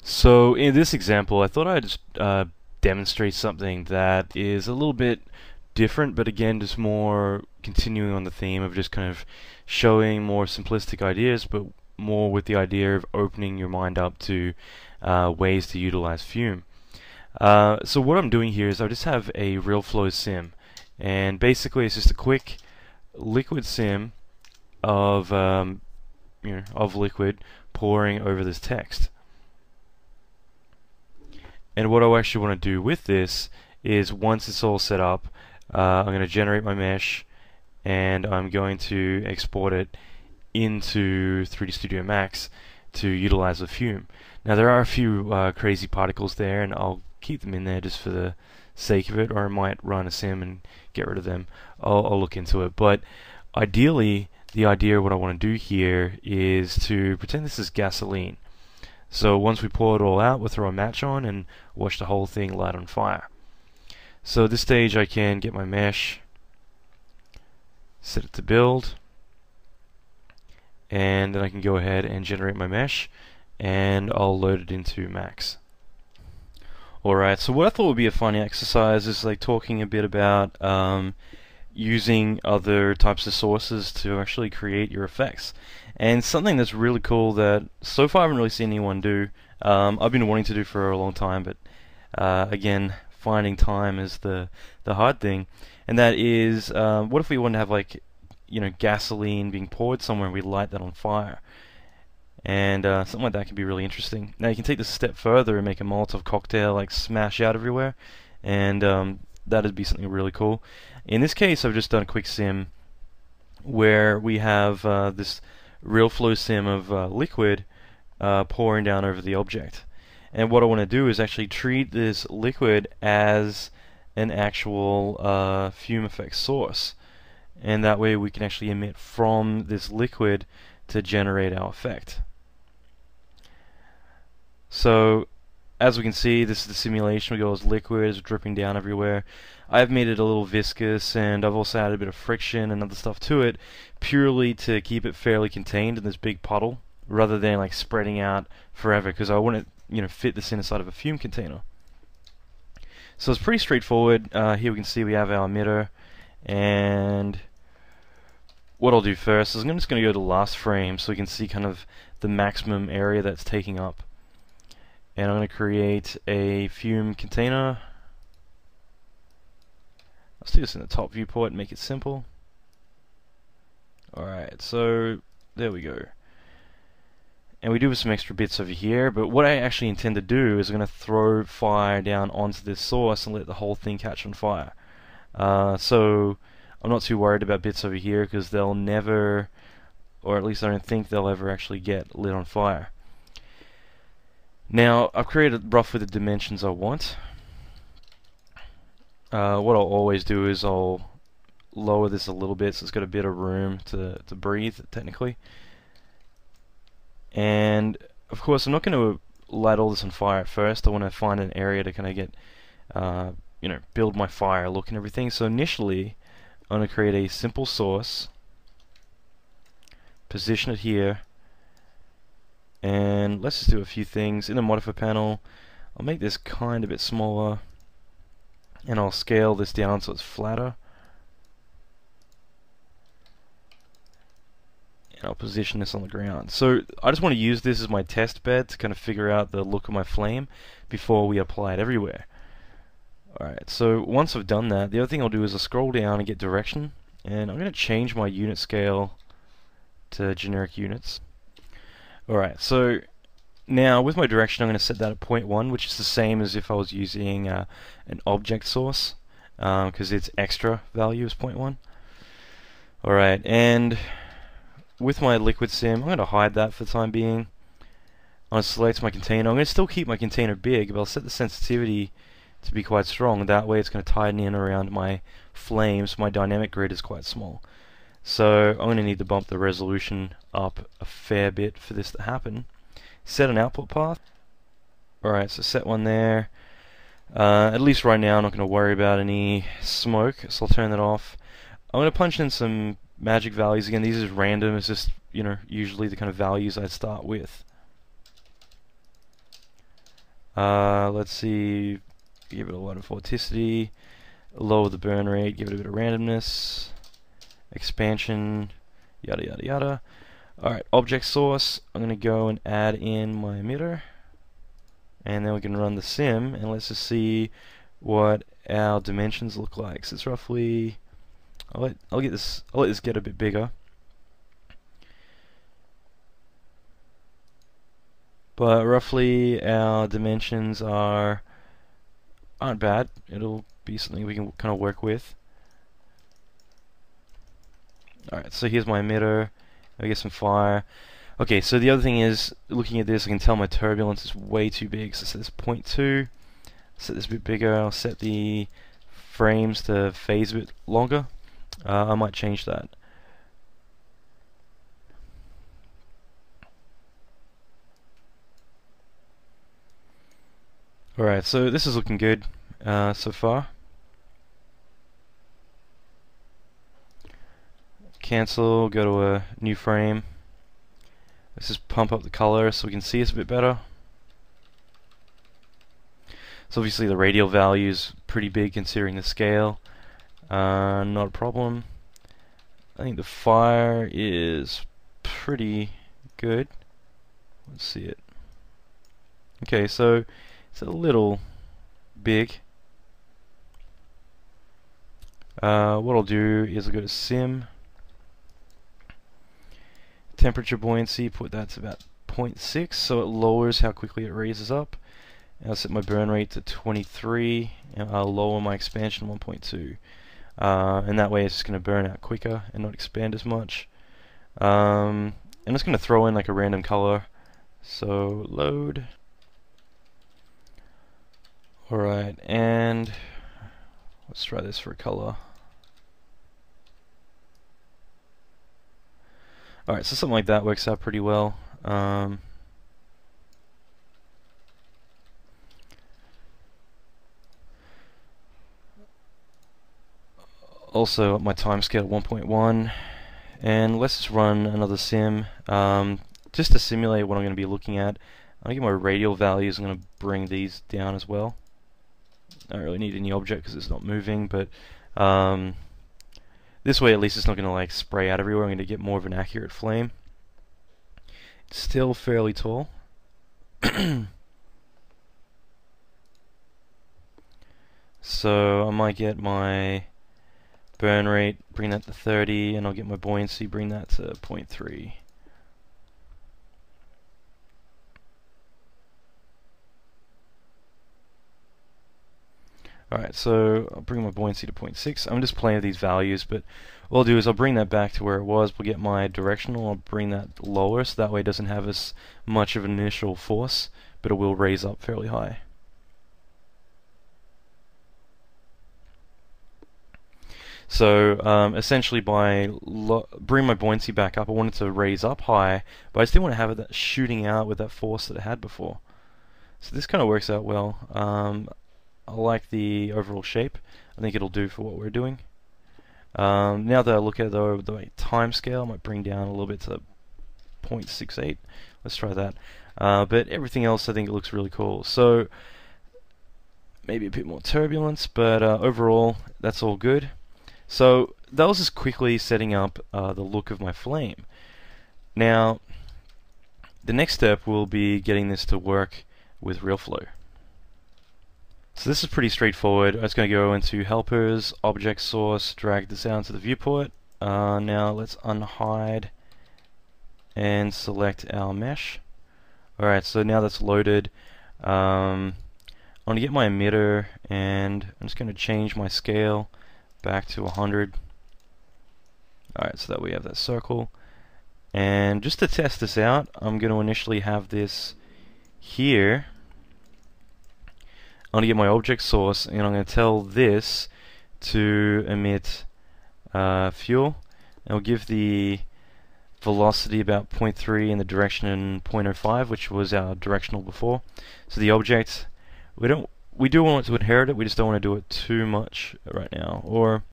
So in this example, I thought I'd just demonstrate something that is a little bit different, but again, just more continuing on the theme of just kind of showing more simplistic ideas, but more with the idea of opening your mind up to ways to utilize Fume. So what I'm doing here is I just have a RealFlow sim, and basically it's just a quick liquid sim of of liquid pouring over this text. And what I actually want to do with this is once it's all set up, I'm going to generate my mesh and I'm going to export it into 3D Studio Max to utilize the Fume. Now there are a few crazy particles there, and I'll keep them in there just for the sake of it, or I might run a sim and get rid of them. I'll look into it. But ideally, the idea of what I want to do here is to pretend this is gasoline. So once we pour it all out, we'll throw a match on and watch the whole thing light on fire. So at this stage I can get my mesh, set it to build, and then I can go ahead and generate my mesh, and I'll load it into Max. Alright, so what I thought would be a funny exercise is like talking a bit about using other types of sources to actually create your effects. And something that's really cool that so far I haven't really seen anyone do, I've been wanting to do for a long time, but again, finding time is the hard thing. And that is, what if we want to have like, gasoline being poured somewhere and we light that on fire? And something like that could be really interesting. Now you can take this a step further and make a Molotov cocktail like smash out everywhere, and that'd be something really cool. In this case, I've just done a quick sim where we have this RealFlow sim of liquid pouring down over the object. And what I want to do is actually treat this liquid as an actual fume effect source. And that way we can actually emit from this liquid to generate our effect. So as we can see, this is the simulation. We go as liquid, it's dripping down everywhere. I've made it a little viscous, and I've also added a bit of friction and other stuff to it, purely to keep it fairly contained in this big puddle, rather than like spreading out forever, because I want to fit this inside of a fume container. So it's pretty straightforward. Here we can see we have our emitter, and what I'll do first is I'm just going to go to the last frame so we can see kind of the maximum area that's taking up. And I'm going to create a fume container. Let's do this in the top viewport and make it simple. Alright, so there we go. And we do have some extra bits over here, but what I actually intend to do is I'm going to throw fire down onto this source and let the whole thing catch on fire. So I'm not too worried about bits over here because they'll never, or at least I don't think they'll ever actually get lit on fire. Now, I've created roughly the dimensions I want. What I'll always do is I'll lower this a little bit so it's got a bit of room to breathe, technically. And, of course, I'm not going to light all this on fire at first. I want to find an area to kind of get, build my fire look and everything. So initially, I'm going to create a simple source, position it here, and let's just do a few things. In the modifier panel, I'll make this kind of a bit smaller, and I'll scale this down so it's flatter. And I'll position this on the ground. So I just want to use this as my test bed to kind of figure out the look of my flame before we apply it everywhere. Alright, so once I've done that, the other thing I'll do is I'll scroll down and get direction, and I'm going to change my unit scale to generic units. Alright, so now with my direction I'm going to set that at 0.1, which is the same as if I was using an object source, because its extra value is 0.1. Alright, and with my liquid sim, I'm going to hide that for the time being. I'm going to select my container. I'm going to still keep my container big, but I'll set the sensitivity to be quite strong. That way it's going to tighten in around my flames. My dynamic grid is quite small. So I'm going to need to bump the resolution up a fair bit for this to happen. Set an output path. Alright, so set one there. At least right now I'm not going to worry about any smoke, so I'll turn that off. I'm going to punch in some magic values. Again, these are random. It's just, usually the kind of values I'd start with. Let's see, give it a lot of vorticity, lower the burn rate, give it a bit of randomness, expansion, yada yada yada. Alright, object source, I'm going to go and add in my emitter, and then we can run the sim, and let's just see what our dimensions look like. So it's roughly, I'll let this get a bit bigger. But roughly our dimensions aren't bad. It'll be something we can kind of work with. Alright, so here's my emitter. I get some fire. Okay, so the other thing is, looking at this, I can tell my turbulence is way too big. So set this 0.2. Set this a bit bigger. I'll set the frames to phase a bit longer. I might change that. Alright, so this is looking good so far. Cancel, go to a new frame. Let's just pump up the color so we can see us a bit better. So obviously the radial value is pretty big considering the scale. Not a problem. I think the fire is pretty good. Let's see it. Okay, so it's a little big. What I'll do is I'll go to sim, temperature buoyancy, put that to about 0.6 so it lowers how quickly it raises up. And I'll set my burn rate to 23 and I'll lower my expansion 1.2. And that way it's just going to burn out quicker and not expand as much. I'm just going to throw in like a random color. So load. Alright, and let's try this for a color. Alright, so something like that works out pretty well. Also, my time scale 1.1, and let's just run another sim just to simulate what I'm going to be looking at. I'll get my radial values. I'm going to bring these down as well. I don't really need any object because it's not moving, but this way at least it's not going to like spray out everywhere. I'm going to get more of an accurate flame. It's still fairly tall. So I might get my burn rate, bring that to 30, and I'll get my buoyancy, bring that to 0.3. Alright, so I'll bring my buoyancy to 0.6. I'm just playing with these values, but what I'll do is I'll bring that back to where it was. We'll get my directional, I'll bring that lower, so that way it doesn't have as much of an initial force, but it will raise up fairly high. So essentially by bring my buoyancy back up, I want it to raise up high, but I still want to have it shooting out with that force that it had before. So this kind of works out well. I like the overall shape. I think it'll do for what we're doing. Now that I look at the time scale, I might bring down a little bit to 0.68. Let's try that. But everything else I think it looks really cool. So maybe a bit more turbulence, but overall that's all good. So that was just quickly setting up the look of my flame. Now the next step will be getting this to work with RealFlow. So this is pretty straightforward. I'm just going to go into helpers, object source, drag this out to the viewport. Now let's unhide and select our mesh. Alright, so now that's loaded. I'm going to get my emitter and I'm just going to change my scale back to 100. Alright, so that we have that circle. And just to test this out, I'm going to initially have this here. I'm going to get my object source and I'm going to tell this to emit fuel. And we'll give the velocity about 0.3 in the direction 0.05, which was our directional before. So the object, we do want it to inherit it, we just don't want to do it too much right now. Or